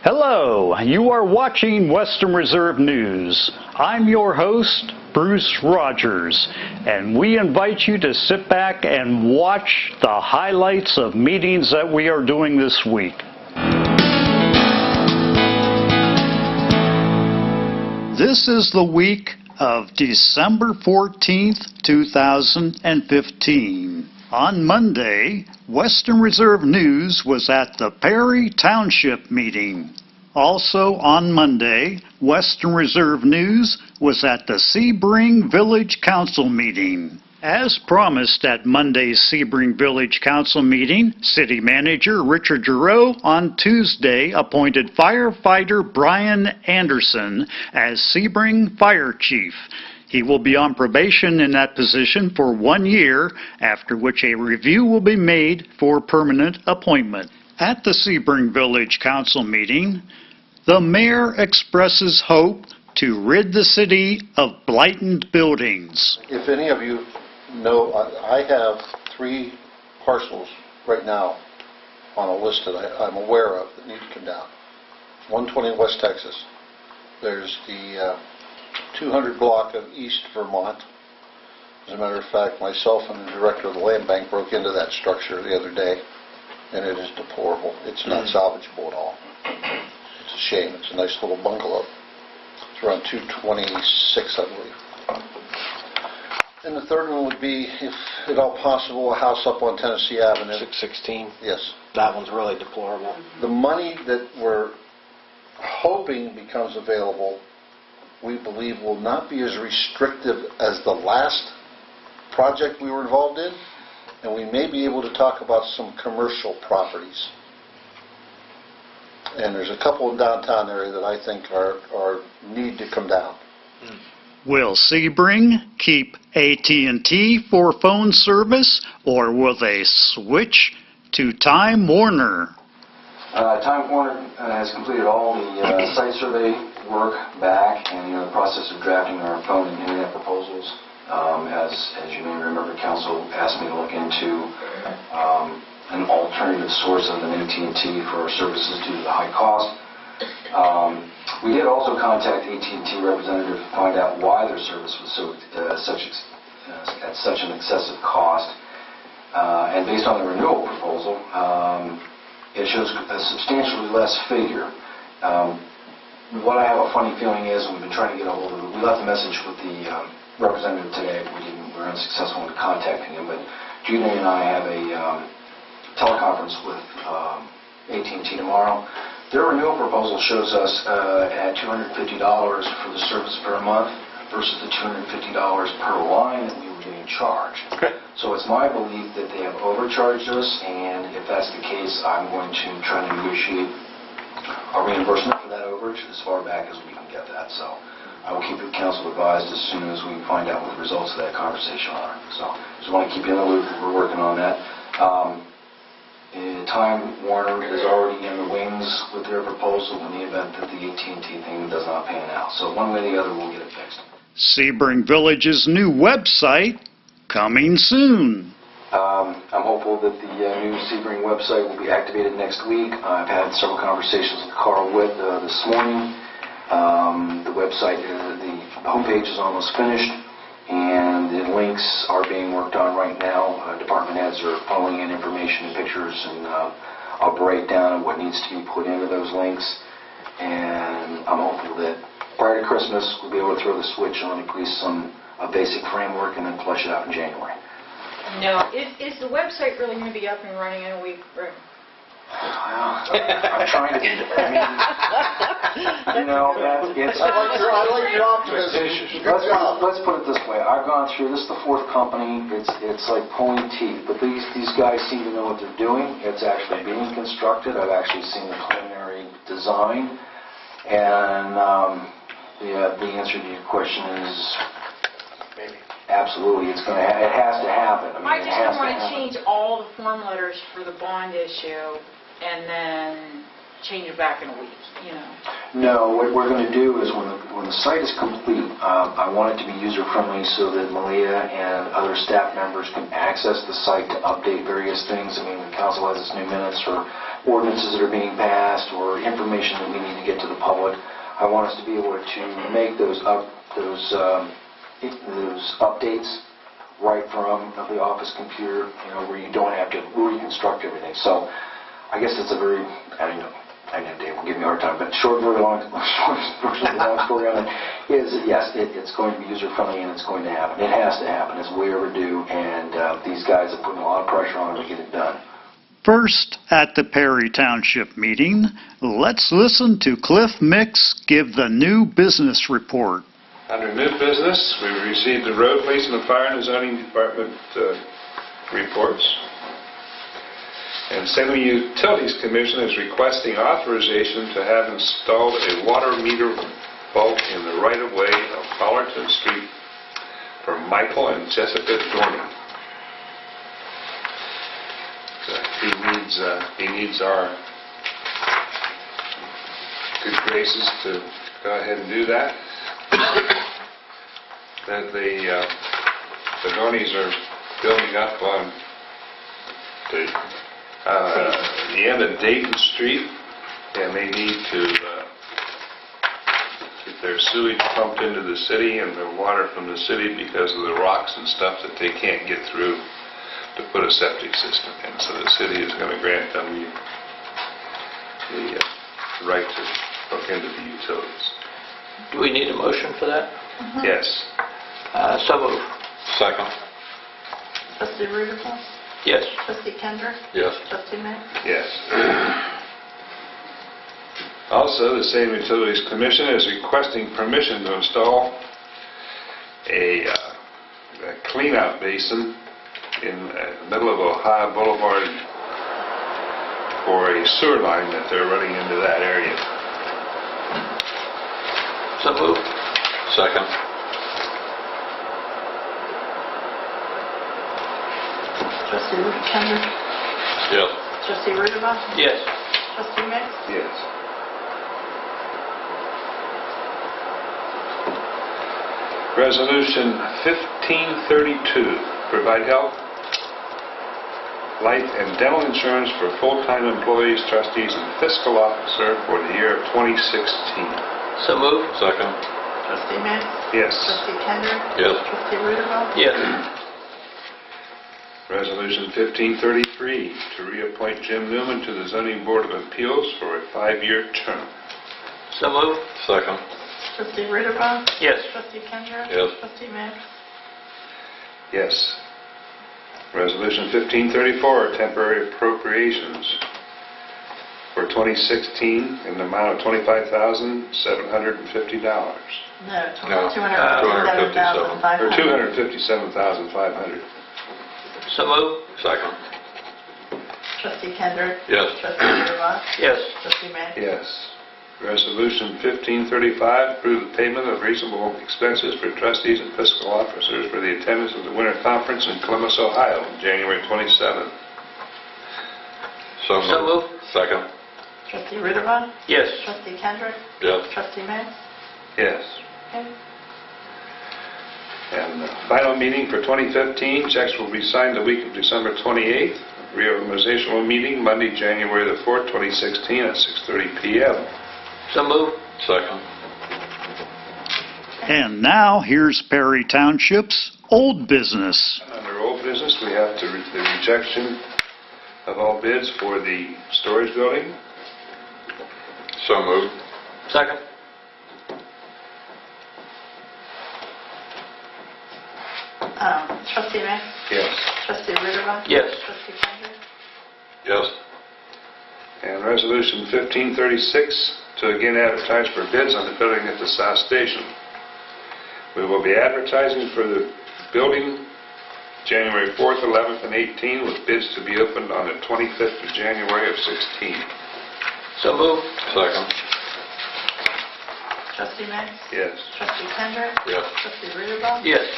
Hello, you are watching Western Reserve News. I'm your host, Bruce Rogers, and we invite you to sit back and watch the highlights of meetings that we are doing this week. This is the week of December 14th, 2015. On Monday, Western Reserve News was at the Perry Township meeting. Also on Monday, Western Reserve News was at the Sebring Village Council meeting. As promised at Monday's Sebring Village Council meeting, City Manager Richard Giroux on Tuesday appointed firefighter Brian Anderson as Sebring Fire Chief. He will be on probation in that position for 1 year, after which a review will be made for permanent appointment. At the Sebring Village Council meeting, the mayor expresses hope to rid the city of blighted buildings. If any of you know, I have 3 parcels right now on a list that I'm aware of that need to come down. 120 West Texas. There's the 200 block of East Vermont. As a matter of fact, myself and the director of the land bank broke into that structure the other day, and it is deplorable. It's not salvageable at all. It's a shame. It's a nice little bungalow. It's around 226, I believe. And the third one would be, if at all possible, a house up on Tennessee Avenue. 616. Yes. That one's really deplorable. The money that we're hoping becomes available, we believe will not be as restrictive as the last project we were involved in, and we may be able to talk about some commercial properties. And there's a couple in downtown area that I think are need to come down. Will Sebring keep AT&T for phone service, or will they switch to Time Warner? Time Warner has completed all the site survey work back, and in the process of drafting our phone and internet proposals. As you may remember, Council asked me to look into an alternative source of an AT&T for our services due to the high cost. We did also contact AT&T representative to find out why their service was at such an excessive cost. And based on the renewal proposal, it shows a substantially less figure. What I have a funny feeling is, and we've been trying to get a hold of it, we left a message with the representative today. We were unsuccessful in contacting him, but Judy and I have a teleconference with AT&T tomorrow. Their renewal proposal shows us at $250 for the service per month versus the $250 per line that we were getting charged. Okay. So it's my belief that they have overcharged us, and if that's the case, I'm going to try to negotiate a reimbursement for that overage as far back as we can get that. So I will keep the council advised as soon as we find out what the results of that conversation are. So just want to keep you in the loop. We're working on that. Time Warner is already in the wings with their proposal in the event that the AT&T thing does not pan out. So one way or the other, we'll get it fixed. Sebring Village's new website coming soon. I'm hopeful that the new Sebring website will be activated next week. I've had several conversations with Carl Witt this morning. The website, the homepage is almost finished, and the links are being worked on right now. Department heads are pulling in information and pictures, and I'll break down what needs to be put into those links. And I'm hopeful that prior to Christmas, we'll be able to throw the switch on at least a basic framework and then flesh it out in January. No, is the website really going to be up and running in a week? I'm trying to. I like your optimism. Good job. Let's put it this way. I've gone through this is the 4th company. It's like pulling teeth, but these guys seem to know what they're doing. It's actually being constructed. I've actually seen the preliminary design, and the answer to your question is maybe. Absolutely, it has to happen. I just don't want to change all the form letters for the bond issue and then change it back in a week, you know? No, what we're going to do is when the site is complete, I want it to be user-friendly so that Malia and other staff members can access the site to update various things. I mean, the council has its new minutes or ordinances that are being passed or information that we need to get to the public. I want us to be able to make those updates right from the office computer, where you don't have to reconstruct everything. So I guess it's a very, I know Dave will give me a hard time, but short version of the long story on it is, yes, it's going to be user-friendly and it's going to happen. It has to happen. It's way overdue, and these guys are putting a lot of pressure on it to get it done. First, at the Perry Township meeting, let's listen to Cliff Mix give the new business report. Under new business, we received the road, police, and the fire and zoning department reports. And Salem Utilities Commission is requesting authorization to have installed a water meter bulb in the right-of-way of Collerton Street for Michael and Jessica Dorney. He needs our good graces to go ahead and do that. That the Dorneys are building up on the end of Dayton Street, and they need to get their sewage pumped into the city and the water from the city because of the rocks and stuff that they can't get through to put a septic system in. So the city is going to grant them the right to hook into the utilities. Do we need a motion for that? Yes. So moved. Second. Trustee Rudolph? Yes. Trustee Kendrick? Yes. Trustee Mack? Yes. Also, the Salem Utilities Commission is requesting permission to install a cleanout basin in the middle of Ohio Boulevard for a sewer line that they're running into that area. So moved. Second. Trustee Kendrick? Yes. Trustee Rudolph? Yes. Trustee Mack? Yes. Resolution 1532, provide health, life, and dental insurance for full-time employees, trustees, and fiscal officer for the year of 2016. So moved. Second. Trustee Mack? Yes. Trustee Kendrick? Yes. Trustee Rudolph? Yes. Resolution 1533, to reappoint Jim Newman to the Zoning Board of Appeals for a 5-year term. So moved. Second. Trustee Rudolph? Yes. Trustee Kendrick? Yes. Trustee Mack? Yes. Resolution 1534, temporary appropriations for 2016 in the amount of $25,750. No, No, 257,500. Or $257,500. So moved. Second. Trustee Kendrick? Yes. Trustee Rudolph? Yes. Trustee Mack? Yes. Resolution 1535, approve the payment of reasonable expenses for trustees and fiscal officers for the attendance of the Winter Conference in Columbus, Ohio, January 27th. So moved. Second. Trustee Rudolph? Yes. Trustee Kendrick? Yes. Trustee Mack? Yes. Okay. And the final meeting for 2015, checks will be signed the week of December 28th. Reorganizational meeting Monday, January the 4th, 2016 at 6:30 p.m. So moved. Second. And now, here's Perry Township's old business. Under old business, we have the rejection of all bids for the storage building. So moved. Second. Trustee Mack? Yes. Trustee Rudolph? Yes. Trustee Kendrick? Yes. And Resolution 1536, to again advertise for bids on the building at the South Station. We will be advertising for the building January 4th, 11th, and 18th, with bids to be opened on the 25th of January of 16. So moved. Second. Trustee Mack? Yes. Trustee Kendrick? Yes. Trustee Rudolph? Yes.